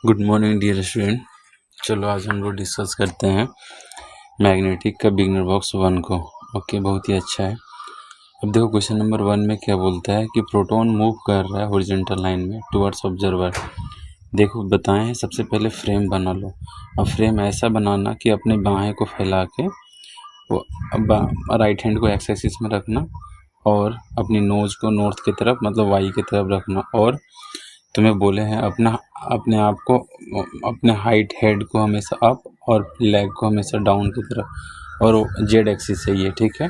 Good morning dear student. चलो आज हम लोग डिस्कस करते हैं मैग्नेटिक का बिगनर बॉक्स 1 को। ओके, बहुत ही अच्छा है। अब देखो क्वेश्चन नंबर 1 में क्या बोलता है कि प्रोटॉन मूव कर रहा है हॉरिजॉन्टल लाइन में टुवर्ड्स ऑब्जर्वर। देखो बताएं, सबसे पहले फ्रेम बना लो। अब फ्रेम ऐसा बनाना कि अपने बाएं को फैला के वो राइट हैंड को एक्स एक्सिस में रखना और अपनी नोज को नॉर्थ की तरफ मतलब वाई की तरफ रखना। और तुम्हें बोले हैं अपने आप को अपने हाइट हेड को हमेशा अप और लेग को हमेशा डाउन की तरफ, और जेड एक्सिस है ये, ठीक है।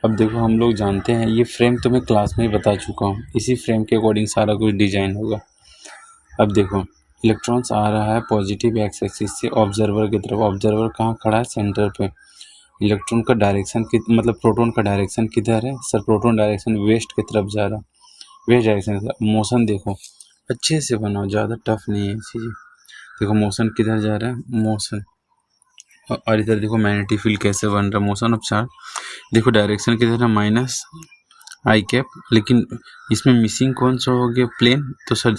अब देखो हम लोग जानते हैं ये फ्रेम तुम्हें क्लास में ही बता चुका हूँ, इसी फ्रेम के अकॉर्डिंग सारा कुछ डिजाइन होगा। अब देखो इलेक्ट्रॉन्स आ रहा है पॉजिटिव एक्स एक्सिस से ऑब्जर्वर की तरफ। ऑब्जर्वर कहाँ खड़ा है? सेंटर पे। इलेक्ट्रॉन का डायरेक्शन मतलब प्रोटॉन का डायरेक्शन किधर है? सर प्रोटॉन डायरेक्शन वेस्ट की तरफ जा रहा, वेस्ट डायरेक्शन। मोशन देखो अच्छे से बनाओ, ज़्यादा टफ नहीं है चीज़ें। देखो मोशन किधर जा रहा है? मोशन। और इधर देखो मैग्नेटिक फील्ड कैसे बन रहा है? Motion of charge. देखो डायरेक्शन किधर है? माइनस आई कैप। लेकिन इसमें मिसिंग कौन सा हो गया? प्लेन। तो सर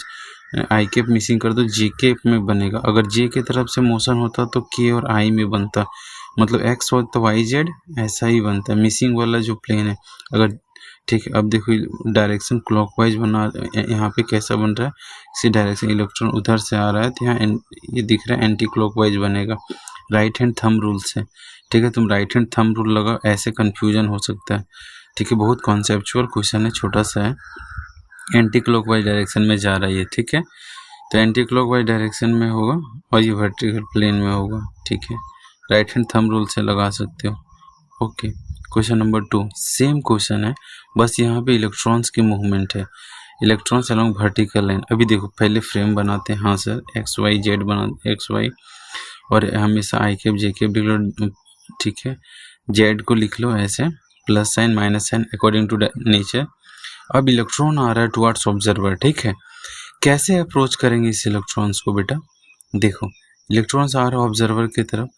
आई कैप मिसिंग कर दो, जे कैप में बनेगा। अगर जे की तरफ से मोशन होता तो के और आई में बनता, मतलब एक्स हो तो वाई जेड ऐसा ही बनता है। मिसिंग वाला जो प्लेन है अगर, ठीक है। अब देखो डायरेक्शन क्लॉकवाइज बना, यहाँ पे कैसा बन रहा है? इसी डायरेक्शन इलेक्ट्रॉन उधर से आ रहा है तो यहाँ ये दिख रहा है एंटी क्लॉकवाइज बनेगा राइट हैंड थंब रूल से, ठीक है। तुम राइट हैंड थंब रूल लगाओ, ऐसे कन्फ्यूजन हो सकता है, ठीक है। बहुत कॉन्सेप्चुअल क्वेश्चन है, छोटा सा है। एंटी क्लॉकवाइज डायरेक्शन में जा रहा है ये, ठीक है। तो एंटी क्लॉकवाइज डायरेक्शन में होगा और ये वर्टिकल प्लेन में होगा, ठीक है। राइट हैंड थंब रूल से लगा सकते हो। Okay, question number 2 same question है, बस यहाँ पे इलेक्ट्रॉन्स की मूवमेंट है। Electrons along vertical line. अभी देखो पहले फ्रेम बनाते हैं। हाँ सर, एक्स वाई जेड बना, एक्स वाई और हमेशा आई कैप जे कैप लिख लो, ठीक है। जेड को लिख लो ऐसे plus sign minus sign according to nature. अब इलेक्ट्रॉन आ रहा है टुवर्ड्स ऑब्जर्वर, ठीक है। कैसे अप्रोच करेंगे इस इलेक्ट्रॉन्स को? बेटा देखो इलेक्ट्रॉन्स आ रहा है ऑब्जर्वर की तरफ,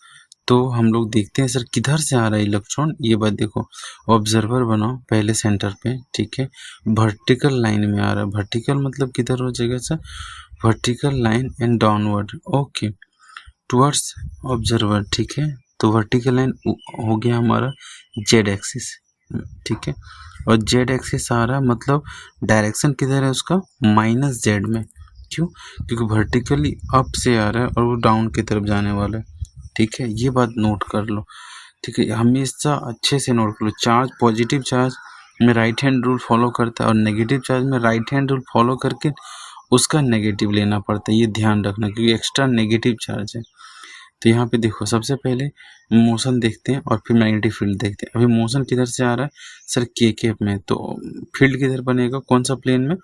तो हम लोग देखते हैं सर किधर से आ रहा है इलेक्ट्रॉन। ये बात देखो, ऑब्जर्वर बनाओ पहले सेंटर पे, ठीक है। वर्टिकल लाइन में आ रहा है। वर्टिकल मतलब किधर हो जाएगा sir? Vertical line and downward, okay, towards observer, ठीक है। तो वर्टिकल लाइन हो गया हमारा जेड एक्सिस, ठीक है। और जेड एक्सिस आ रहा है मतलब डायरेक्शन किधर है उसका? माइनस जेड में। क्यों? क्योंकि वर्टिकली अप से आ रहा है और वो डाउन की तरफ जाने वाला है, ठीक है। ये बात नोट कर लो, ठीक है। हमेशा अच्छे से नोट कर लो। चार्ज पॉजिटिव चार्ज में राइट हैंड रूल फॉलो करता है और नेगेटिव चार्ज में राइट हैंड रूल फॉलो करके उसका नेगेटिव लेना पड़ता है। ये ध्यान रखना क्योंकि एक्स्ट्रा नेगेटिव चार्ज है। तो यहाँ पे देखो सबसे पहले मोशन देखते हैं और फिर मैग्नेटिक फील्ड देखते हैं। अभी मोशन किधर से आ रहा है सर? के कैप में। तो फील्ड किधर बनेगा? कौन सा प्लेन में?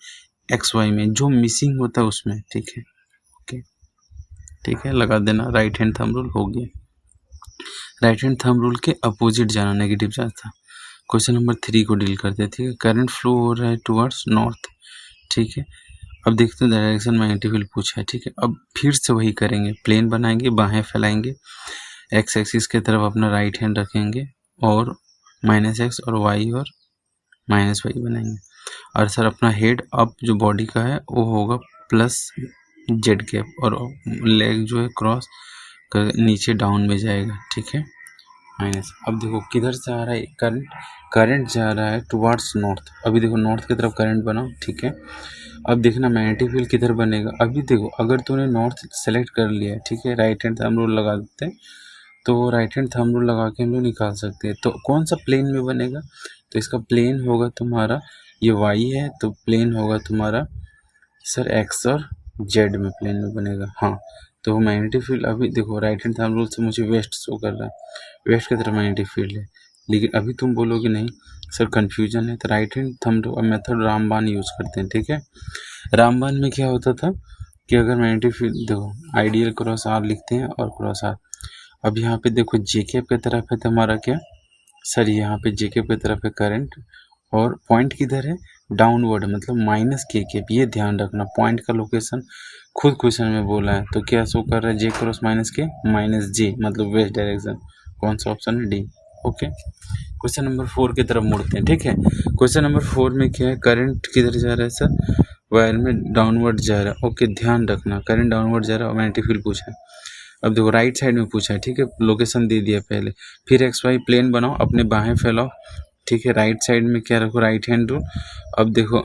एक्स वाई में, जो मिसिंग होता है उसमें, ठीक है। ओके, ठीक है, लगा देना। राइट हैंड थंब रूल हो गया। राइट हैंड थंब रूल के अपोजिट जाना, नेगेटिव चार्ज था। क्वेश्चन नंबर 3 को डील करते हैं, ठीक है। करंट फ्लो हो रहा है टुवर्ड्स नॉर्थ, ठीक है। अब देखते हैं डायरेक्शन मैग्नेटिक फील्ड पूछा है, ठीक है। अब फिर से वही करेंगे, प्लेन बनाएंगे, बाहें फैलाएंगे, एक्स एक्सिस की तरफ अपना राइट हैंड रखेंगे और माइनस एक्स और वाई और माइनस वाई बनाएंगे। और सर अपना हेड अप जो बॉडी का है वो होगा प्लस जेड कैप और लेग जो है क्रॉस कर नीचे डाउन में जाएगा, ठीक है, माइनस। अब देखो किधर से आ रहा है करंट? करंट जा रहा है टुवर्ड्स नॉर्थ। अभी देखो नॉर्थ की तरफ करंट बनाओ, ठीक है। अब देखना मैग्नेटिक फील्ड किधर बनेगा। अभी देखो अगर तूने नॉर्थ सेलेक्ट कर लिया है, ठीक है, राइट हैंड थंब रूल लगा देते हैं, तो राइट हैंड थंब रूल लगा के हम लोग निकाल सकते हैं। तो कौन सा प्लेन में बनेगा? तो इसका प्लेन होगा तुम्हारा, ये वाई है तो प्लेन होगा तुम्हारा सर एक्स और जेड में प्लेन में बनेगा। हाँ, तो मैग्नेटिक फील्ड अभी देखो राइट हैंड थंब रूल से मुझे वेस्ट शो कर रहा है, वेस्ट की तरफ मैग्नेटिक फील्ड है। लेकिन अभी तुम बोलोगे नहीं सर कन्फ्यूजन है, तो right hand thumb rule method रामबान यूज करते हैं, ठीक है। रामबान में क्या होता था कि अगर मैग्नेटिक फील्ड देखो आइडियल क्रॉस आर लिखते हैं और क्रॉस आर। अब यहाँ पे देखो जेकेप की तरफ है तो हमारा क्या सर, यहाँ पे जेकेप की तरफ है करंट और पॉइंट किधर है? डाउनवर्ड, मतलब माइनस के कैप। ये ध्यान रखना, पॉइंट का लोकेशन खुद क्वेश्चन में बोला है। तो क्या शो कर रहा है? जे क्रॉस माइनस के माइनस जे, मतलब वेस्ट डायरेक्शन। कौन सा ऑप्शन है? डी। ओके, क्वेश्चन नंबर 4 की तरफ मुड़ते हैं, ठीक है। क्वेश्चन नंबर 4 में क्या है? करंट किधर जा रहा है सर? वायर में डाउनवर्ड जा रहा है। ओके, ध्यान रखना करंट डाउनवर्ड जा रहा है और मैग्नेटिक फील्ड पूछा है। अब देखो राइट साइड में पूछा है, ठीक है, लोकेशन दे दिया पहले। फिर एक्स वाई प्लेन बनाओ, अपने बाहें फैलाओ, ठीक है। राइट साइड में क्या रखो, राइट हैंड रूल। अब देखो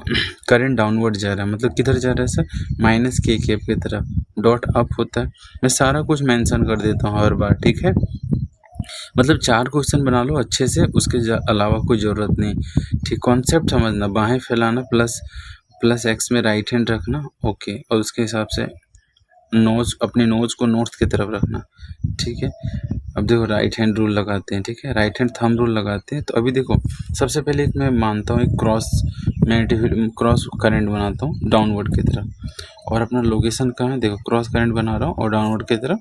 करंट डाउनवर्ड जा रहा है, मतलब किधर जा रहा है सर, माइनस के कैप की तरफ, डॉट अप होता है। मैं सारा कुछ मेंशन कर देता हूँ हर बार, ठीक है। मतलब 4 क्वेश्चन बना लो अच्छे से, उसके अलावा कोई ज़रूरत नहीं, ठीक। कॉन्सेप्ट समझना, बाहें फैलाना, प्लस एक्स में राइट हैंड रखना, ओके। और उसके हिसाब से नोज, अपने नोज को नॉर्थ की तरफ रखना, ठीक है। अब देखो राइट हैंड रूल लगाते हैं, ठीक है, राइट हैंड थंब रूल लगाते हैं। तो अभी देखो सबसे पहले एक मैं मानता हूँ, एक क्रॉस करंट बनाता हूँ डाउनवर्ड की तरफ, और अपना लोकेशन कहाँ है, देखो क्रॉस करंट बना रहा हूँ और डाउनवर्ड की तरफ,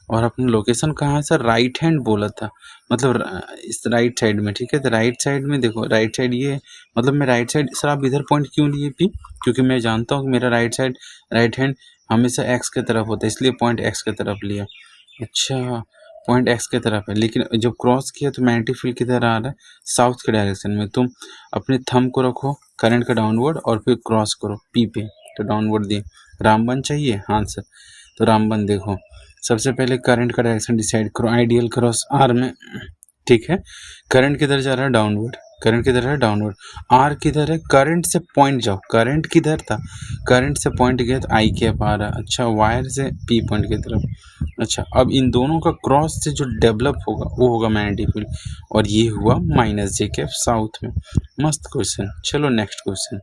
और अपना लोकेशन कहाँ है सर, राइट हैंड बोला था, मतलब इस राइट साइड में, ठीक है। तो राइट साइड में देखो, राइट साइड ये, मतलब मैं राइट साइड, सर आप इधर पॉइंट क्यों लिए पी, क्योंकि मैं जानता हूँ कि मेरा राइट हैंड हमेशा एक्स की तरफ होता है, इसलिए पॉइंट एक्स की तरफ लिया। अच्छा, पॉइंट एक्स की तरफ है, लेकिन जब क्रॉस किया तो मैग्नेटिक फील्ड किधर आ रहा है, साउथ के डायरेक्शन में। तुम अपने थंब को रखो करंट का डाउनवर्ड और फिर क्रॉस करो पी पे, तो डाउनवर्ड दिए। रामबन चाहिए, हाँ सर, तो रामबन देखो, सबसे पहले करंट का डायरेक्शन डिसाइड करो, आइडियल क्रॉस आर में, ठीक है। करंट किधर जा रहा है, डाउनवर्ड, करंट किधर है, डाउनवर्ड। आर किधर है, करंट से पॉइंट जाओ, करंट किधर था, करंट से पॉइंट गया तो आई कैप आ रहा है, अच्छा, वायर से पी पॉइंट की तरफ। अच्छा, अब इन दोनों का क्रॉस से जो डेवलप होगा वो होगा मैग्नेटिक फील्ड, और ये हुआ माइनस जे कैप साउथ में। मस्त क्वेश्चन। चलो next question,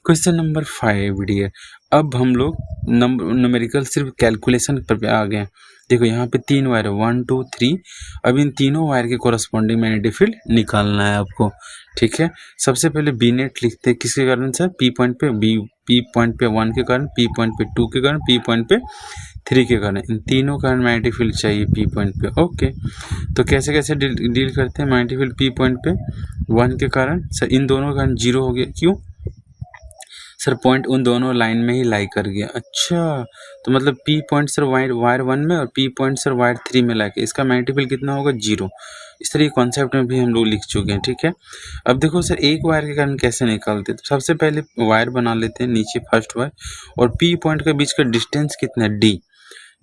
question number 5 dear. अब हम लोग न्यूमेरिकल सिर्फ कैलकुलेशन पर आ गए हैं। देखो यहाँ पे 3 वायर है, 1 2 3। अब इन तीनों वायर के कोरस्पॉन्डिंग मैग्नेटिक फील्ड निकालना है आपको, ठीक है। सबसे पहले बी नेट लिखते हैं, किसके कारण सर, पी पॉइंट पे, पी पॉइंट पे 1 के कारण, पी पॉइंट पे 2 के कारण, पी पॉइंट पे 3 के कारण, इन तीनों कारण मैग्नेटिक फील्ड चाहिए पी पॉइंट पे, ओके। तो कैसे कैसे डील करते हैं, मैग्नेटिक फील्ड पी पॉइंट पे 1 के कारण, सर इन दोनों का कारण 0 हो गया, क्यों सर, पॉइंट उन दोनों लाइन में ही लाई कर गया। अच्छा, तो मतलब पी पॉइंट सर वायर 1 में और पी पॉइंट सर वायर 3 में ला के, इसका मैग्नेटिक फील्ड कितना होगा, 0। इस तरह कॉन्सेप्ट में भी हम लोग लिख चुके हैं, ठीक है। अब देखो सर, एक वायर के कारण कैसे निकालते हैं, तो सबसे पहले वायर बना लेते हैं नीचे फर्स्ट वायर, और पी पॉइंट के बीच का डिस्टेंस कितना है, डी।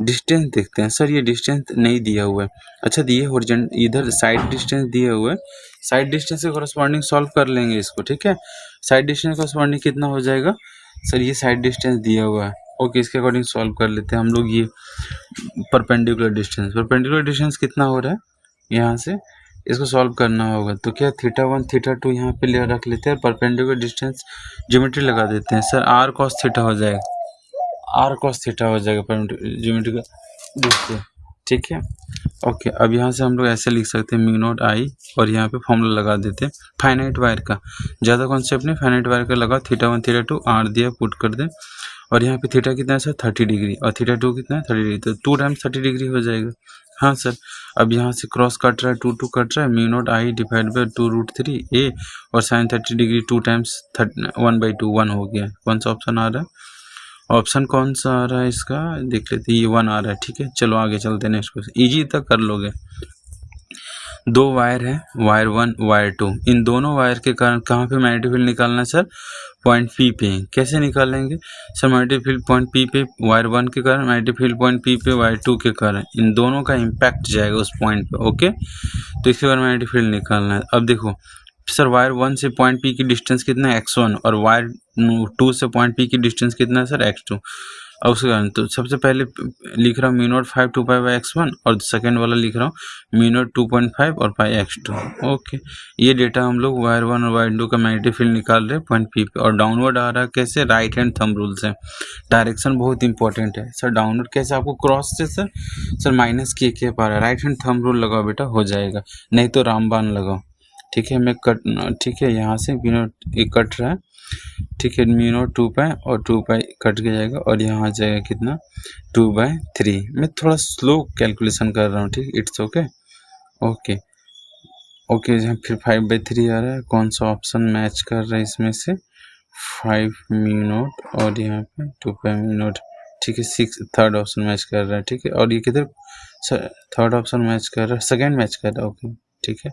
डिस्टेंस देखते हैं, सर ये डिस्टेंस नहीं दिया हुआ है, अच्छा दिए हॉरिजॉन्टल, इधर साइड डिस्टेंस दिए हुए, साइड डिस्टेंस के कॉरस्पॉन्डिंग सॉल्व कर लेंगे इसको, ठीक है। साइड डिस्टेंस का कॉरस्पॉन्डिंग कितना हो जाएगा सर, ये साइड डिस्टेंस दिया हुआ है, ओके, इसके अकॉर्डिंग सॉल्व कर लेते हैं हम लोग। ये परपेंडिकुलर डिस्टेंस कितना हो रहा है, यहाँ से इसको सॉल्व करना होगा, तो क्या θ1 θ2 यहाँ पे ले रख लेते हैं, परपेंडिकुलर डिस्टेंस ज्योमेट्री लगा देते हैं, सर आर कॉस थीटा हो जाएगा, आर कॉस थीटा हो जाएगा ज्योमेट्री का डिस्टेंस, ठीक है, ओके। अब यहाँ से हम लोग ऐसे लिख सकते हैं म्यू नॉट आई, और यहाँ पे फॉर्मूला लगा देते हैं फाइनाइट वायर का, ज़्यादा कॉन्सेप्ट नहीं, फाइनाइट वायर का लगा, θ1 θ2 आर दिया, पुट कर दें, और यहाँ पे थीटा कितना है सर, 30 डिग्री, और θ2 कितना है, 30 डिग्री, तो 2 टाइम्स 30 डिग्री हो जाएगा, हाँ सर। अब यहाँ से क्रॉस कट रहा है, 2 2 कट रहा है, mu naught I divide by 2√3 ए, और साइन 30 डिग्री 2 टाइम्स 1/2 1 हो गया। कौन सा ऑप्शन आ रहा है, ऑप्शन कौन सा आ रहा है इसका, देख लेते हैं, ये 1 आ रहा है, ठीक है। चलो आगे चलते हैं, नेक्स्ट क्वेश्चन, इजी तक कर लोगे। 2 वायर है, वायर 1 वायर 2, इन दोनों वायर के कारण कहाँ पे मैग्नेटिक फील्ड निकालना है सर, पॉइंट पी पे। कैसे निकालेंगे sir, magnetic field point P पे वायर 1 के कारण, मैग्नेटिक फील्ड पॉइंट पी पे वायर 2 के कारण, इन दोनों का इम्पैक्ट जाएगा उस पॉइंट पे, ओके। तो इसके बाद मैग्नेटिक फील्ड निकालना है। अब देखो सर, वायर 1 से पॉइंट पी की डिस्टेंस कितना है, x1, और वायर 2 से पॉइंट पी की डिस्टेंस कितना है सर, x2। अब उसके कारण तो सबसे पहले लिख रहा हूँ mu naught 5 2 pi by x1, और सेकेंड वाला लिख रहा हूँ म्यू नॉट 2.5 और पाई x2, ओके। ये डेटा हम लोग वायर 1 और वायर 2 का मैग्नेटिक फील्ड निकाल रहे हैं पॉइंट पी पे, और डाउनवर्ड आ रहा है कैसे, राइट हैंड थंब रूल से। डायरेक्शन बहुत इंपॉर्टेंट है सर, डाउनवर्ड कैसे, आपको क्रॉस से सर माइनस के पा रहा है, राइट हैंड थंब रूल लगाओ बेटा, हो जाएगा, नहीं तो रामबान लगाओ, ठीक है। मैं कट, ठीक है, यहाँ से म्यू नॉट एक कट रहा है, ठीक है, म्यू नॉट 2 पाई और 2 पाई कट के जाएगा, और यहाँ आ जाएगा कितना, 2/3। मैं थोड़ा स्लो कैलकुलेशन कर रहा हूँ, ठीक, इट्स ओके, ओके ओके। यहाँ फिर 5/3 आ रहा है, कौन सा ऑप्शन मैच कर रहा है इसमें से, 5 म्यू नॉट और यहाँ पे 2 पाई म्यू नॉट, ठीक है, 6 थर्ड ऑप्शन मैच कर रहा है, ठीक है। और ये किधर सर, थर्ड ऑप्शन मैच कर रहा है, सेकेंड मैच कर रहा है, ओके, ठीक है।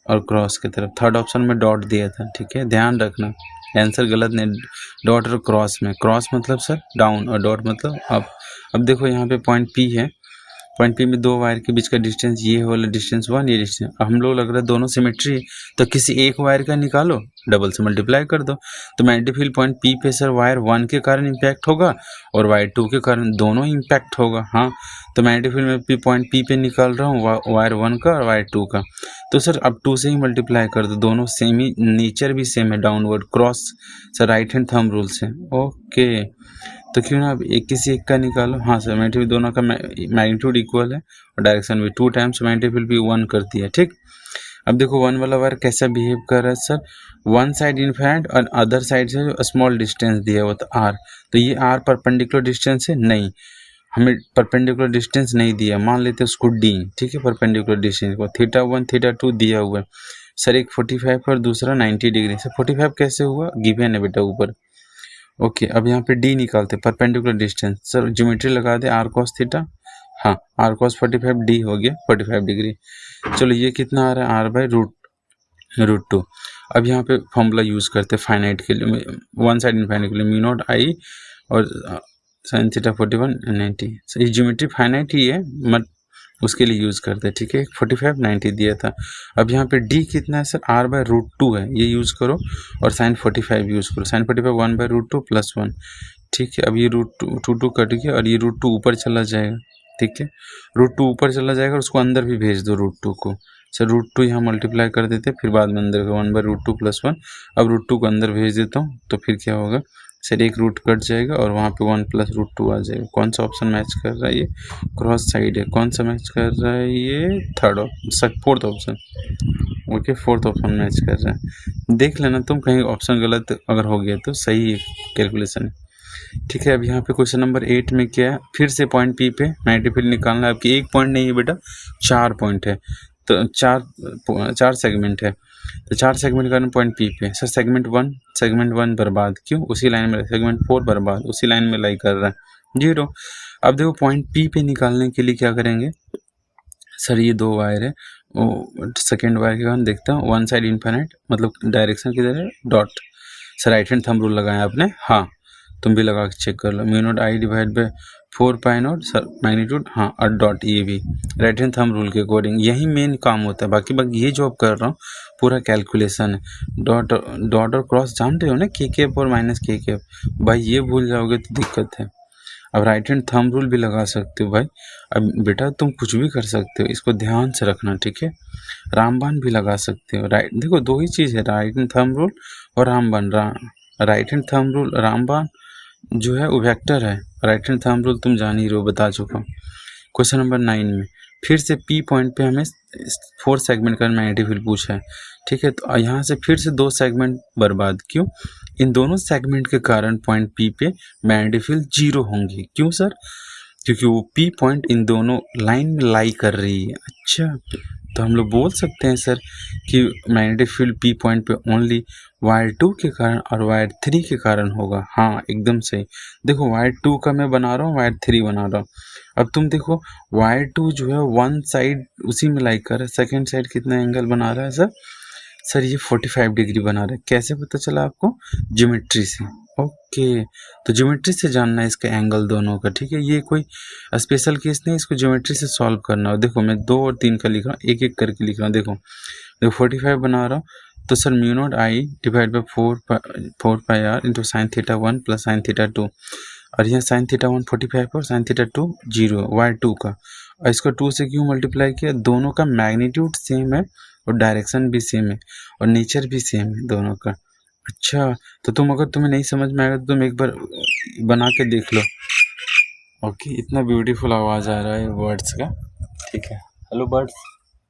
और क्रॉस की तरफ। थर्ड ऑप्शन में डॉट दिया था, ठीक है, ध्यान रखना आंसर गलत नहीं, डॉट और क्रॉस में, क्रॉस मतलब सर डाउन और डॉट मतलब अप। अब देखो यहाँ पे पॉइंट पी है, पॉइंट पी में दो वायर के बीच का डिस्टेंस ये वाला डिस्टेंस 1, ये डिस्टेंस, हम लोग लग रहा है दोनों सिमेट्री है, तो किसी एक वायर का निकालो, डबल से मल्टीप्लाई कर दो। तो मैग्नेटिक फील्ड पॉइंट पी पे सर वायर 1 के कारण इम्पैक्ट होगा और वायर 2 के कारण, दोनों इम्पैक्ट होगा। हाँ, तो मैग्नेटिक फील्ड में पॉइंट पी पे निकाल रहा हूँ वायर 1 का और वायर 2 का, तो सर अब 2 से ही मल्टीप्लाई कर दो, दोनों सेम ही, नेचर भी सेम है, downward cross sir right hand thumb rule से। ओके, तो क्यों ना अब किसी एक का निकालो। हाँ सर, मैग्नेटिक फील्ड दोनों का मैग्नीट्यूड इक्वल है और डायरेक्शन भी 2 टाइम्स मैग्नेटिक फील्ड भी 1 करती है, ठीक। अब देखो 1 वाला वायर कैसा बिहेव कर रहा है सर, वन साइड इनफाइनाइट और अदर साइड से स्मॉल डिस्टेंस दिया हुआ था आर, तो ये आर परपेंडिकुलर डिस्टेंस है, नहीं हमें परपेंडिकुलर डिस्टेंस नहीं दिया, मान लेते हैं उसको डी, ठीक है, परपेंडिकुलर डिस्टेंस को θ1 θ2 दिया हुआ है सर, एक 45 और दूसरा 90 डिग्री। सर 45 कैसे हुआ, गिवन है बेटा ऊपर। ओके, अब यहाँ पे डी निकालते, परपेंडिकुलर डिस्टेंस, सर ज्योमेट्री लगा दे आर कॉस थीटा, हाँ आर कॉस 45 डी हो गया 45 डिग्री। चलो ये कितना आ रहा है, आर बाई रूट 2। अब यहाँ पे फॉर्मूला यूज़ करते फाइनाइट के लिए, वन साइड इनफाइनाइट के लिए, म्यू नॉट आई और साइन थीटा 41 90। सर ये ज्योमेट्री फाइनाइट ही है, मत उसके लिए यूज़ करते हैं, ठीक है, 45 90 दिया था। अब यहाँ पे डी कितना है सर, आर बाय रूट 2 है, ये यूज़ करो और साइन 45 यूज़ करो, साइन 45 1 बाय रूट 2 प्लस 1, ठीक है। अब ये रूट टू कट गया और ये रूट 2 ऊपर चला जाएगा, ठीक है, रूट 2 ऊपर चला जाएगा और उसको अंदर भी भेज दो रूट 2 को, सर रूट 2 यहाँ मल्टीप्लाई कर देते फिर बाद में अंदर का 1 बाय रूट 2 प्लस 1। अब रूट 2 को अंदर भेज देता हूँ तो फिर क्या होगा सर, एक रूट कट जाएगा और वहाँ पे 1 प्लस रूट 2 आ जाएगा। कौन सा ऑप्शन मैच कर रहा है, ये क्रॉस साइड है, कौन सा मैच कर रहा है, ये fourth option, okay fourth option match कर रहा है। देख लेना तुम, कहीं ऑप्शन गलत अगर हो गया तो सही कैलकुलेशन है, ठीक है। अब यहाँ पे क्वेश्चन नंबर 8 में क्या है, फिर से पॉइंट पी पे मैग्नेटिक फील्ड निकालना है। आपकी एक पॉइंट नहीं है बेटा, 4 पॉइंट है, तो चार सेगमेंट है, तो 4 सेगमेंट का पॉइंट पी पे। सर सेगमेंट 1 बर्बाद, क्यों, उसी लाइन में, सेगमेंट 4 बर्बाद, उसी लाइन में लाई कर रहा है 0। अब देखो पॉइंट पी पे निकालने के लिए क्या करेंगे सर, ये 2 वायर है, सेकेंड वायर के कारण देखता हूँ, वन साइड इनफाइनाइट मतलब डायरेक्शन किधर है, dot, sir right hand thumb rule लगाया आपने, हाँ तुम भी लगा के चेक कर लो, mu not I divide by 4 pi nought sir magnitude, हाँ और डॉट, ये भी राइट हैंड थंब रूल के अकॉर्डिंग, यही मेन काम होता है। बाकी ये जो आप कर रहा हूँ पूरा कैलकुलेशन है। डॉट और क्रॉस जानते हो ना, के कैप और माइनस के कैप, भाई ये भूल जाओगे तो दिक्कत है। अब राइट हैंड थंब रूल भी लगा सकते हो भाई, अब बेटा तुम कुछ भी कर सकते हो, इसको ध्यान से रखना, ठीक है। रामबान भी लगा सकते हो, राइट, देखो 2 ही चीज़ है, राइट हैंड थंब रूल और रामबान। राइट हैंड थंब रूल, रामबान जो है वो वेक्टर है, राइट हैंड थंब रूल तुम जान ही रहो, बता चुका हूँ। क्वेश्चन नंबर 9 में फिर से पी पॉइंट पे हमें 4 सेगमेंट का मैग्नेटिक फील्ड पूछा है, ठीक है, तो यहाँ से फिर से 2 सेगमेंट बर्बाद, क्यों, इन दोनों सेगमेंट के कारण पॉइंट पी पे मैग्नेटिक फील्ड 0 होंगे, क्यों सर, क्योंकि वो पी पॉइंट इन दोनों लाइन में लाई कर रही है। अच्छा, तो हम लोग बोल सकते हैं सर कि मैग्नेटिक फील्ड पी पॉइंट पे ओनली वायर 2 के कारण और वायर 3 के कारण होगा। हाँ एकदम सही, देखो वायर 2 का मैं बना रहा हूँ, वायर 3 बना रहा हूँ। अब तुम देखो वायर 2 जो है वन साइड उसी में लाइक कर रहा है, सेकेंड साइड कितना एंगल बना रहा है सर ये 45 डिग्री बना रहा है। कैसे पता चला आपको, ज्योमेट्री से। ओके, तो ज्योमेट्री से जानना है इसका एंगल दोनों का, ठीक है, ये कोई स्पेशल केस नहीं, इसको ज्योमेट्री से सॉल्व करना हो। देखो मैं 2 और 3 का लिख रहा हूँ, एक एक करके लिख रहा हूँ। देखो 45 बना रहा हूँ, तो sir mu not I divide by 4 pi R into sine theta 1 plus sine theta 2, और यहाँ साइन थीटा 1 45 और साइन थीटा 2 0 वायर 2 का, और इसको 2 से क्यों मल्टीप्लाई किया, दोनों का मैग्नीट्यूड सेम है और डायरेक्शन भी सेम है और नेचर भी सेम है दोनों का। अच्छा, तो तुम अगर तुम्हें नहीं समझ में आएगा तो तुम एक बार बना के देख लो। ओके, इतना ब्यूटीफुल आवाज़ आ रहा है वर्ड्स का, ठीक है, हेलो बर्ड्स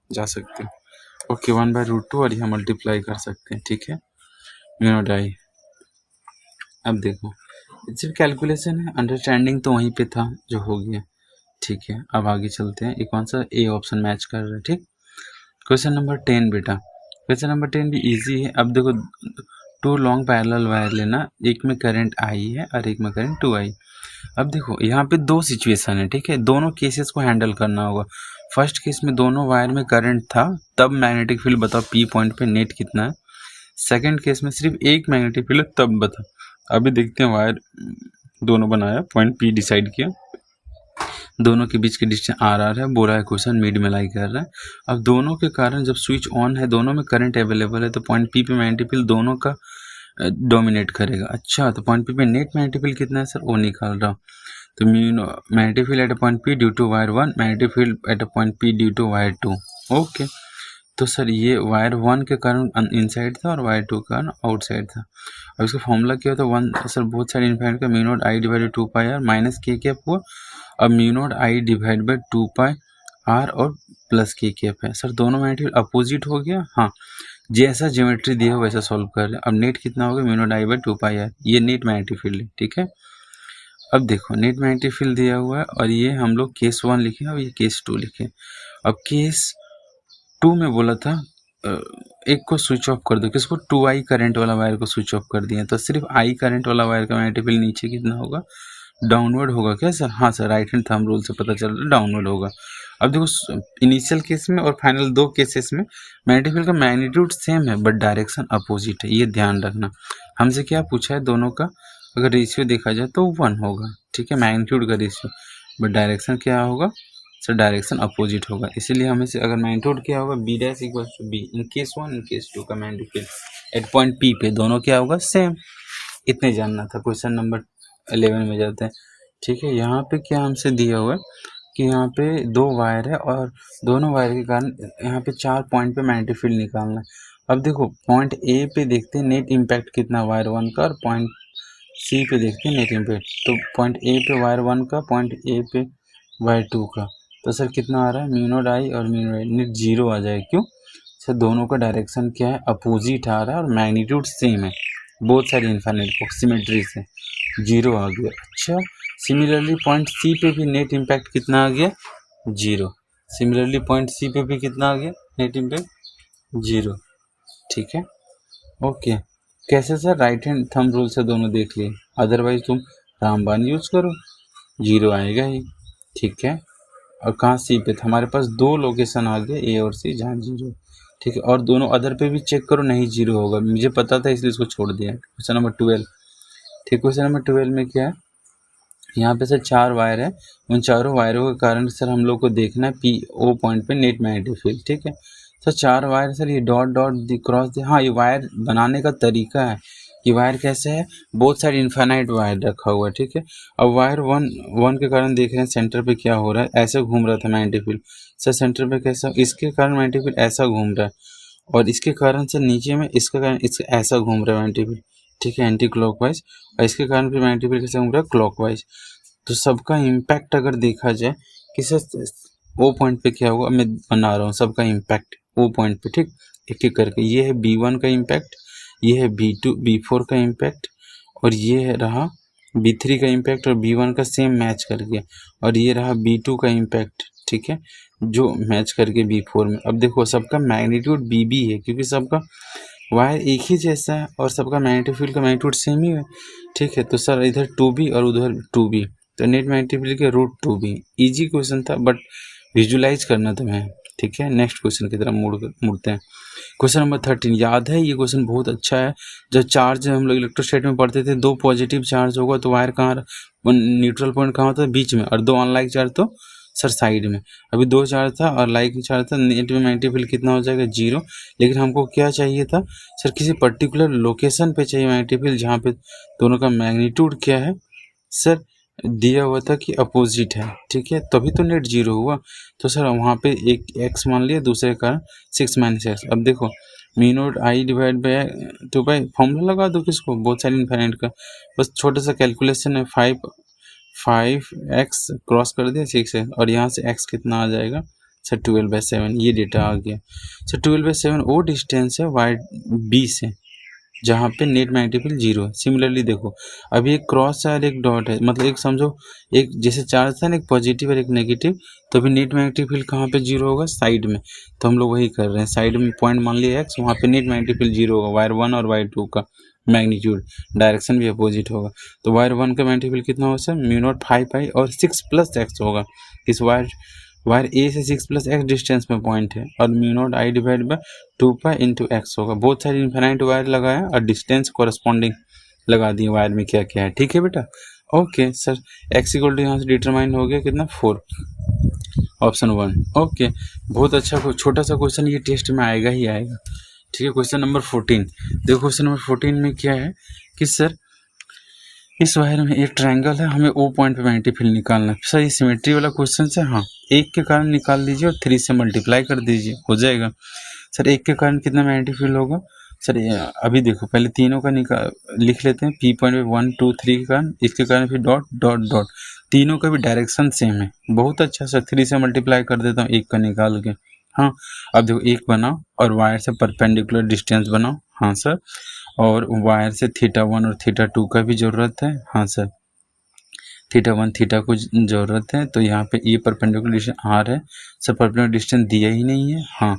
जा सकते हो। ओके, 1 बाय रूट 2 और यहाँ मल्टीप्लाई कर सकते हैं, ठीक है, म्यू नॉट आई। अब देखो सिर्फ कैलकुलेशन है, अंडरस्टैंडिंग तो वहीं पे था जो हो गया, ठीक है। अब आगे चलते हैं, ये कौन सा ए ऑप्शन मैच कर रहा है, ठीक। क्वेश्चन नंबर 10 बेटा, क्वेश्चन नंबर 10 भी इजी है। अब देखो 2 लॉन्ग पैरेलल वायर लेना, एक में करंट आई है और एक में करंट 2 आई। अब देखो यहाँ पे 2 सिचुएशन है, ठीक है, दोनों केसेस को हैंडल करना होगा। फर्स्ट केस में दोनों वायर में करंट था, तब मैग्नेटिक फील्ड बताओ पी पॉइंट पे नेट कितना है। सेकंड केस में सिर्फ एक मैग्नेटिक फील्ड, तब बताओ। अभी देखते हैं, वायर दोनों बनाया, पॉइंट पी डिसाइड किया, दोनों के बीच के डिस्टेंस आर आर है, बोला है क्वेश्चन मिड में लाई कर रहा है। अब दोनों के कारण जब स्विच ऑन है, दोनों में करंट अवेलेबल है, तो पॉइंट पी पे मैग्नेटिक फील्ड दोनों का डोमिनेट करेगा। अच्छा, तो पॉइंट पी पे नेट मैग्नेटिक फील्ड कितना है सर, वो निकाल रहा हूँ। तो magnetic field at a point P due to wire 1, magnetic field at a point P due to wire 2। Okay, तो सर ये वायर 1 के कारण इनसाइड था और वायर 2 के कारण आउटसाइड था। अब इसका फॉर्मूला क्या होता है, 1 सर बहुत सारे इन्फाइनाइट का mu not I divided 2 pi R minus K cap हुआ। अब mu not I divide by 2 pi R और प्लस के कैप है। सर दोनों मैग्नेटिक अपोजिट हो गया। हाँ, जैसा ज्योमेट्री दिया हो वैसा सॉल्व कर रहे हैं। अब नेट कितना होगा, mu not I by 2 pi R, ये नेट मैग्नेटिक फील्ड है। ठीक है, अब देखो नेट मैग्नेटिक फील्ड दिया हुआ है और ये हम लोग केस 1 लिखे और ये केस 2 लिखे। अब केस 2 में बोला था एक को स्विच ऑफ कर दो, किसको, 2i करंट वाला वायर को स्विच ऑफ कर दिया, तो सिर्फ i करंट वाला वायर का मैग्नेटिक फील्ड नीचे कितना होगा, डाउनवर्ड होगा क्या सर? हाँ sir, right hand thumb rule से पता चल रहा है डाउनवर्ड होगा। अब देखो इनिशियल केस में और फाइनल 2 केसेस में मैग्नेटिक फील्ड का मैग्नीट्यूड सेम है बट डायरेक्शन अपोजिट है, ये ध्यान रखना। हमसे क्या पूछा है, दोनों का अगर रेशियो देखा जाए तो 1 होगा। ठीक है, मैग्नीट्यूड का रेशियो, बट डायरेक्शन क्या होगा सर, डायरेक्शन अपोजिट होगा। इसीलिए हमें से अगर मैग्नीट्यूड क्या होगा, B dash equals to B in case 1 in case 2 का magnetic field at point P पे दोनों क्या होगा, सेम। इतने जानना था। क्वेश्चन नंबर 11 में जाते हैं। ठीक है, यहाँ पे क्या हमसे दिया हुआ है कि यहाँ पे 2 वायर है और दोनों वायर के कारण यहाँ पे 4 पॉइंट पे मैग्नेटिक फील्ड निकालना है। अब देखो पॉइंट ए पे देखते हैं नेट इम्पैक्ट कितना वायर 1 का, और पॉइंट सी पे देखते हैं नेट इम्पैक्ट। तो पॉइंट ए पे वायर 1 का, पॉइंट ए पे वायर 2 का, तो सर कितना आ रहा है, म्यू नॉट आई और म्यू नॉट आई, नेट 0 आ जाए। क्यों सर, दोनों का डायरेक्शन क्या है, अपोजिट आ रहा है और मैग्नीट्यूड सेम है, बहुत सारी इन्फाइनाइट सिमेट्री से 0 आ गया। अच्छा, सिमिलरली पॉइंट सी पे भी नेट इम्पैक्ट कितना आ गया, 0। सिमिलरली पॉइंट सी पे भी कितना आ गया, नेट इम्पैक्ट 0। ठीक है, ओके। कैसे sir, right hand thumb rule से दोनों देख लिए, अदरवाइज तुम रामबान यूज करो, 0 आएगा ही। ठीक है, और कहाँ सी पे था, हमारे पास 2 लोकेशन आ गए ए और सी जहाँ 0। ठीक है, और दोनों अदर पे भी चेक करो, नहीं 0 होगा, मुझे पता था इसलिए इसको छोड़ दिया। Question number 12। ठीक, क्वेश्चन नंबर 12 में क्या है, यहाँ पे सर 4 वायर है, उन चारों वायरों के कारण सर हम लोग को देखना है पी ओ पॉइंट पे नेट मैग्नेटिक फील्ड। ठीक है, सर 4 वायर सर, ये डॉट डॉट क्रॉस, हाँ ये वायर बनाने का तरीका है। ये वायर कैसे है, बहुत सारी इन्फाइनाइट वायर रखा हुआ है। ठीक है, अब वायर 1 के कारण देख रहे हैं सेंटर पे क्या हो रहा है, ऐसे घूम रहा था मैग्नेटिक फील्ड। सर सेंटर पे कैसा, इसके कारण मैग्नेटिक फील्ड ऐसा घूम रहा है, और इसके कारण सर नीचे में इसका कारण इसका ऐसा घूम रहा है मैग्नेटिक फील्ड। ठीक है, एंटी क्लॉकवाइज, और इसके कारण फिर मैग्नेटिक फील्ड कैसे घूम रहा है, क्लॉकवाइज। तो सबका इम्पैक्ट अगर देखा जाए कि सर ओ पॉइंट पे क्या होगा, मैं बना रहा हूँ सबका इम्पैक्ट ओ पॉइंट पे। ठीक, एक एक करके, ये है B1 का इम्पैक्ट, ये है B2 B4 का इम्पैक्ट, और ये है रहा B3 का इम्पैक्ट, और B1 का सेम मैच करके, और ये रहा B2 का इम्पैक्ट। ठीक है, जो मैच करके B4 में। अब देखो सबका मैग्नीट्यूड BB है, क्योंकि सबका वायर एक ही जैसा है और सबका मैग्नेटिक फील्ड का मैग्नीट्यूड सेम ही है। ठीक है, तो सर इधर 2B और उधर 2B, तो नेट मैग्नेटिक फील्ड के रूट 2B। इजी क्वेश्चन था बट विजुलाइज करना तुम्हें। ठीक है, नेक्स्ट क्वेश्चन की तरफ मुड़ते हैं। क्वेश्चन नंबर 13, याद है ये क्वेश्चन बहुत अच्छा है। जब चार्ज हम लोग इलेक्ट्रोस्टैट में पढ़ते थे, 2 पॉजिटिव चार्ज होगा तो वायर कहाँ, न्यूट्रल पॉइंट कहाँ होता है, बीच में, और 2 अनलाइक चार्ज तो सर साइड में। अभी 2 चार्ज था और लाइक चार्ज था, नेट में मैग्नेटिक फील्ड कितना हो जाएगा, 0। लेकिन हमको क्या चाहिए था सर, किसी पर्टिकुलर लोकेशन पे चाहिए मैग्नेटिक फील्ड जहाँ पे दोनों का मैग्नीट्यूड क्या है सर, दिया हुआ था कि अपोजिट है। ठीक है, तभी तो नेट 0 हुआ। तो सर वहाँ पे एक x मान लिया, दूसरे का 6 - x। अब देखो mu naught I divide bye 2 pi, formula लगा दो किसको, बहुत सारी इन्फाइनाइट का, बस छोटा सा कैलकुलेशन है। 5x क्रॉस कर दिया 6 है, और यहाँ से x कितना आ जाएगा सर, 12/7। ये डेटा आ गया सर। 12/7 वो डिस्टेंस है वायर B से जहाँ पे नेट मैग्नेटिक फील्ड 0 है। सिमिलरली देखो अभी एक क्रॉस है और एक डॉट है, मतलब एक समझो एक जैसे चार्ज था ना, एक पॉजिटिव और एक नेगेटिव, तो अभी नेट मैग्नेटिक फील्ड कहाँ पे 0 होगा, साइड में। तो हम लोग वही कर रहे हैं, साइड में पॉइंट मान लिया x, वहाँ पे नेट मैग्नेटिक फील्ड 0 होगा, वायर 1 और वायर 2 का मैग्नीट्यूड, डायरेक्शन भी अपोजिट होगा। तो वायर 1 का मैग्नेटिक फील्ड कितना होगा सर, म्यू नॉट 5 पाई और 6 + x होगा। इस वायर ए से 6 + x डिस्टेंस में पॉइंट है और mu naught I divide bye 2 pi into x होगा। बहुत सारी इन्फिनाइट वायर लगाया और डिस्टेंस कॉरस्पॉन्डिंग लगा दिए वायर में क्या क्या है। ठीक है बेटा, okay sir. X equal to यहाँ से डिटरमाइन हो गया कितना 4, ऑप्शन 1। ओके, बहुत अच्छा छोटा सा क्वेश्चन ये टेस्ट में आएगा ही आएगा। ठीक है, क्वेश्चन नंबर 14 देखो। क्वेश्चन नंबर 14 में क्या है कि सर इस वायर में एक ट्रायंगल है, हमें ओ पॉइंट पे मैग्नेटिक फील्ड निकालना है। सर ये सिमेट्री वाला क्वेश्चन है। हाँ, 1 के कारण निकाल दीजिए और 3 से मल्टीप्लाई कर दीजिए, हो जाएगा। सर 1 के कारण कितना मैग्नेटिक फील्ड होगा? सर अभी देखो, पहले तीनों का लिख लेते हैं। पी पॉइंट पे 1 2 3 के कारण, इसके कारण फिर डॉट डॉट डॉट, तीनों का भी डायरेक्शन सेम है। बहुत अच्छा सर, 3 से मल्टीप्लाई कर देता हूँ 1 का निकाल के। हाँ, अब देखो 1 बनाओ और वायर से परपेंडिकुलर डिस्टेंस बनाओ। हाँ सर, और वायर से θ1 और θ2 का भी ज़रूरत है। हाँ सर, θ1 θ को ज़रूरत है। तो यहाँ पे ये परपेंडिकुलर डिस्टेंस r है। सर परपेंडिकुलर डिस्टेंस दिया ही नहीं है। हाँ,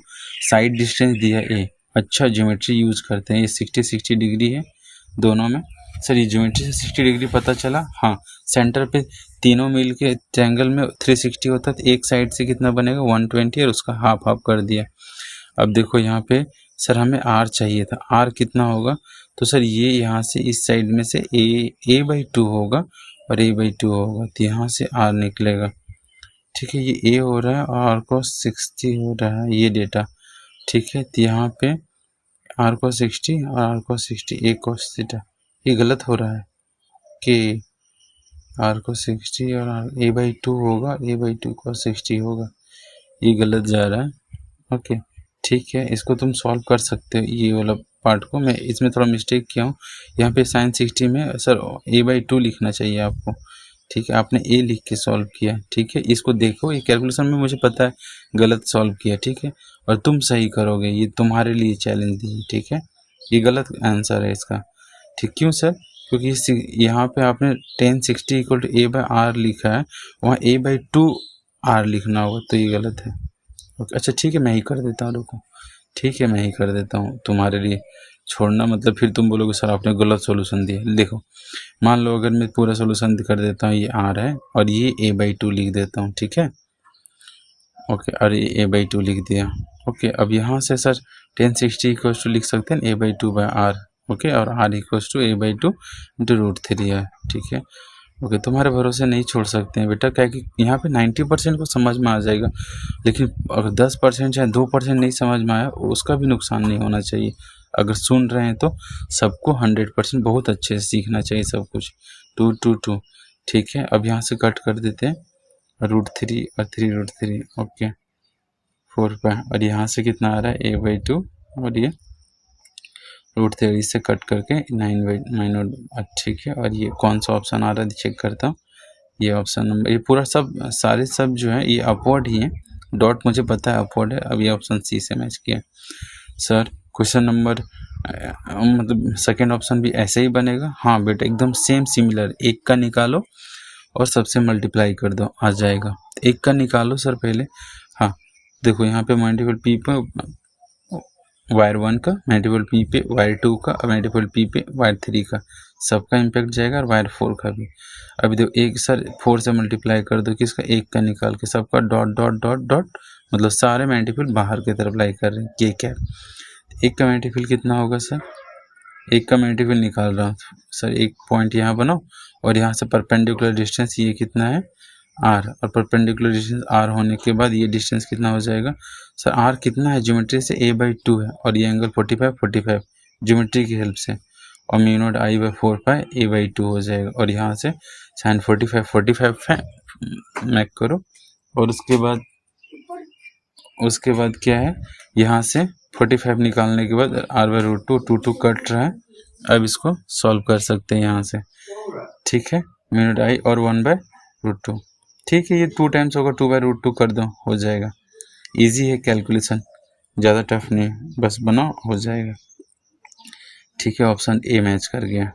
साइड डिस्टेंस दिया a। अच्छा, ज्योमेट्री यूज़ करते हैं। ये 60 डिग्री है दोनों में। सर ये ज्योमेट्री से 60 डिग्री पता चला। हाँ, सेंटर पे तीनों मिल के ट्रायंगल में 360 होता है, तो एक साइड से कितना बनेगा 120 और उसका हाफ हाफ कर दिया। अब देखो यहाँ पे सर हमें r चाहिए था, r कितना होगा? तो सर ये यहाँ से इस साइड में से a/2 होगा और a/2 होगा, तो यहाँ से r निकलेगा। ठीक है, ये a हो रहा है और r को 60 हो रहा है, ये डेटा। ठीक है, तो यहाँ पे r को 60 और r को 60, a cos थीटा, ये गलत हो रहा है कि r को 60 और a/2 होगा, a/2 cos 60 होगा, ये गलत जा रहा है। ओके, ठीक है, इसको तुम सॉल्व कर सकते हो। ये वाला पार्ट को मैं इसमें थोड़ा मिस्टेक किया हूँ। यहाँ पे sin 60 में सर a/2 लिखना चाहिए आपको। ठीक है, आपने a लिख के सॉल्व किया। ठीक है, इसको देखो, ये कैलकुलेशन में मुझे पता है गलत सॉल्व किया। ठीक है, और तुम सही करोगे, ये तुम्हारे लिए चैलेंज दी। ठीक है, ये गलत आंसर है इसका। ठीक, क्यों सर? क्योंकि यहाँ पे आपने tan 60 = a/r लिखा है, वहाँ a/2 r लिखना होगा, तो ये गलत है। अच्छा ठीक है, मैं ही कर देता हूँ, रुको। ठीक है, मैं ही कर देता हूँ तुम्हारे लिए। छोड़ना मतलब फिर तुम बोलोगे सर आपने गलत सॉल्यूशन दिया। देखो, मान लो अगर मैं पूरा सॉल्यूशन कर देता हूँ, ये r है और ये a/2 लिख देता हूँ। ठीक है, ओके, और ये a/2 लिख दिया। ओके, अब यहाँ से सर tan 60 = लिख सकते हैं a/2/r। ओके, और r = a/2 × √3 है। ठीक है, ओके, तुम्हारे भरोसे नहीं छोड़ सकते हैं बेटा, क्या कि यहाँ पे 90% को समझ में आ जाएगा, लेकिन अगर 10% या 2% नहीं समझ में आया, उसका भी नुकसान नहीं होना चाहिए। अगर सुन रहे हैं तो सबको 100% बहुत अच्छे से सीखना चाहिए सब कुछ। 2 2 2। ठीक है, अब यहाँ से कट कर देते हैं √3 और 3√3। ओके, 4 पाई, और यहाँ से कितना आ रहा है a/2 और ये √3, से कट करके 9/9। ठीक है, और ये कौन सा ऑप्शन आ रहा है चेक करता हूँ। ये ऑप्शन नंबर, ये पूरा सब सारे सब जो है ये अपवर्ड ही है। डॉट मुझे पता है अपवर्ड है। अब ये ऑप्शन सी से मैच किया। सर क्वेश्चन नंबर मतलब सेकंड ऑप्शन भी ऐसे ही बनेगा? हाँ बेटा, एकदम सेम सिमिलर। 1 का निकालो और सबसे मल्टीप्लाई कर दो, आ जाएगा। 1 का निकालो सर पहले। हाँ देखो, यहाँ पे मल्टीपल पी पे वायर 1 का, मल्टीपल पी पे वायर 2 का, और मल्टीपल पी पे वायर 3 का, सबका इम्पैक्ट जाएगा, और वायर 4 का भी। अभी देखो, एक सर 4 से मल्टीप्लाई कर दो किसका? 1 का निकाल के, सबका डॉट डॉट डॉट डॉट, मतलब सारे मल्टीपल बाहर की तरफ लाई कर रहे हैं, ये क्या? 1 का मल्टीपल कितना होगा सर? 1 का मल्टीपल निकाल रहा हूँ सर। एक पॉइंट यहाँ बनाओ और यहाँ से परपेंडिकुलर डिस्टेंस ये कितना है? r, और परपेंडिकुलर डिस्टेंस r होने के बाद ये डिस्टेंस कितना हो जाएगा सर? r कितना है? ज्योमेट्री से a/2 है, और ये एंगल 45 ज्योमेट्री की हेल्प से, और म्यू नॉट I/4 पाई a/2 हो जाएगा। और यहाँ से sin 45 मैक करो, और उसके बाद क्या है, यहाँ से 45 निकालने के बाद r/√2 2 कट रहा है। अब इसको सॉल्व कर सकते हैं यहाँ से। ठीक है, म्यू नॉट I और 1/√2। ठीक है, ये 2 टाइम्स होगा, 2/√2 कर दो, हो जाएगा। इजी है कैलकुलेशन, ज़्यादा टफ नहीं, बस बनाओ, हो जाएगा। ठीक है, ऑप्शन ए मैच कर गया।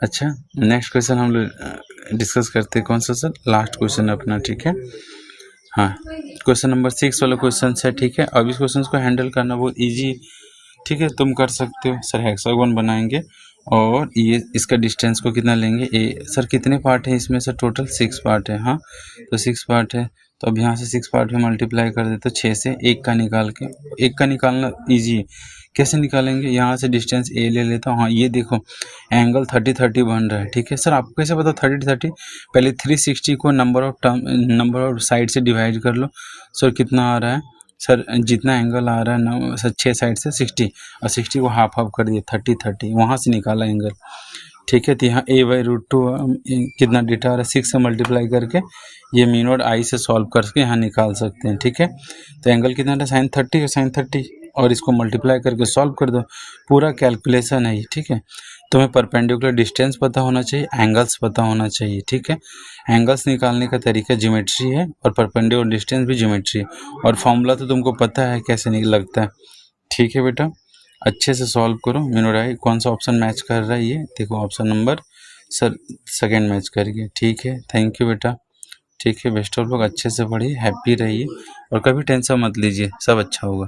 अच्छा, नेक्स्ट क्वेश्चन हम लोग डिस्कस करते हैं। कौन सा सर? लास्ट क्वेश्चन अपना। ठीक है, हाँ, क्वेश्चन नंबर 6 वाला क्वेश्चन है। ठीक है, अब इस क्वेश्चन को हैंडल करना बहुत ईजी। ठीक है, तुम कर सकते हो। सर हेक्सागोन बनाएंगे और ये इसका डिस्टेंस को कितना लेंगे? सर कितने पार्ट है इसमें? सर टोटल 6 पार्ट है। हाँ, तो 6 पार्ट है, तो अब यहाँ से 6 पार्ट में मल्टीप्लाई कर दे तो 6 से 1 का निकाल के, 1 का निकालना ईजी है। कैसे निकालेंगे, यहाँ से डिस्टेंस ए ले लेता हूँ। हाँ ये देखो एंगल 30-30 बन रहा है, ठीक है सर। आपको कैसे पता 30-30? पहले 360 को नंबर ऑफ साइड से डिवाइड कर लो। सर कितना आ रहा है सर, जितना एंगल आ रहा है ना सर 6 साइड से 60, और 60 को हाफ हाफ कर दिए 30-30, वहाँ से निकाला एंगल, ठीक है। तो यहाँ a/√2 कितना डेटा आ रहा है 6 से मल्टीप्लाई करके ये मीन और आई से सॉल्व करके यहाँ निकाल सकते हैं, ठीक है। तो एंगल कितना है sin 30 है, sin 30, और इसको मल्टीप्लाई करके सॉल्व कर दो, पूरा कैलकुलेशन है ये, ठीक है। तुम्हें परपेंडिकुलर डिस्टेंस पता होना चाहिए, एंगल्स पता होना चाहिए, ठीक है। एंगल्स निकालने का तरीका ज्योमेट्री है और परपेंडिकुलर डिस्टेंस भी ज्योमेट्री है, और फॉर्मूला तो तुमको पता है कैसे नहीं लगता है, ठीक है बेटा। अच्छे से सॉल्व करो। मीनोडाई कौन सा ऑप्शन मैच कर रहा है, ये देखो option number sir second match कर गया, ठीक है। थैंक यू बेटा, ठीक है। बेस्ट ऑफ लोग अच्छे से पढ़िए, हैप्पी रहिए और कभी टेंशन मत लीजिए, सब अच्छा होगा।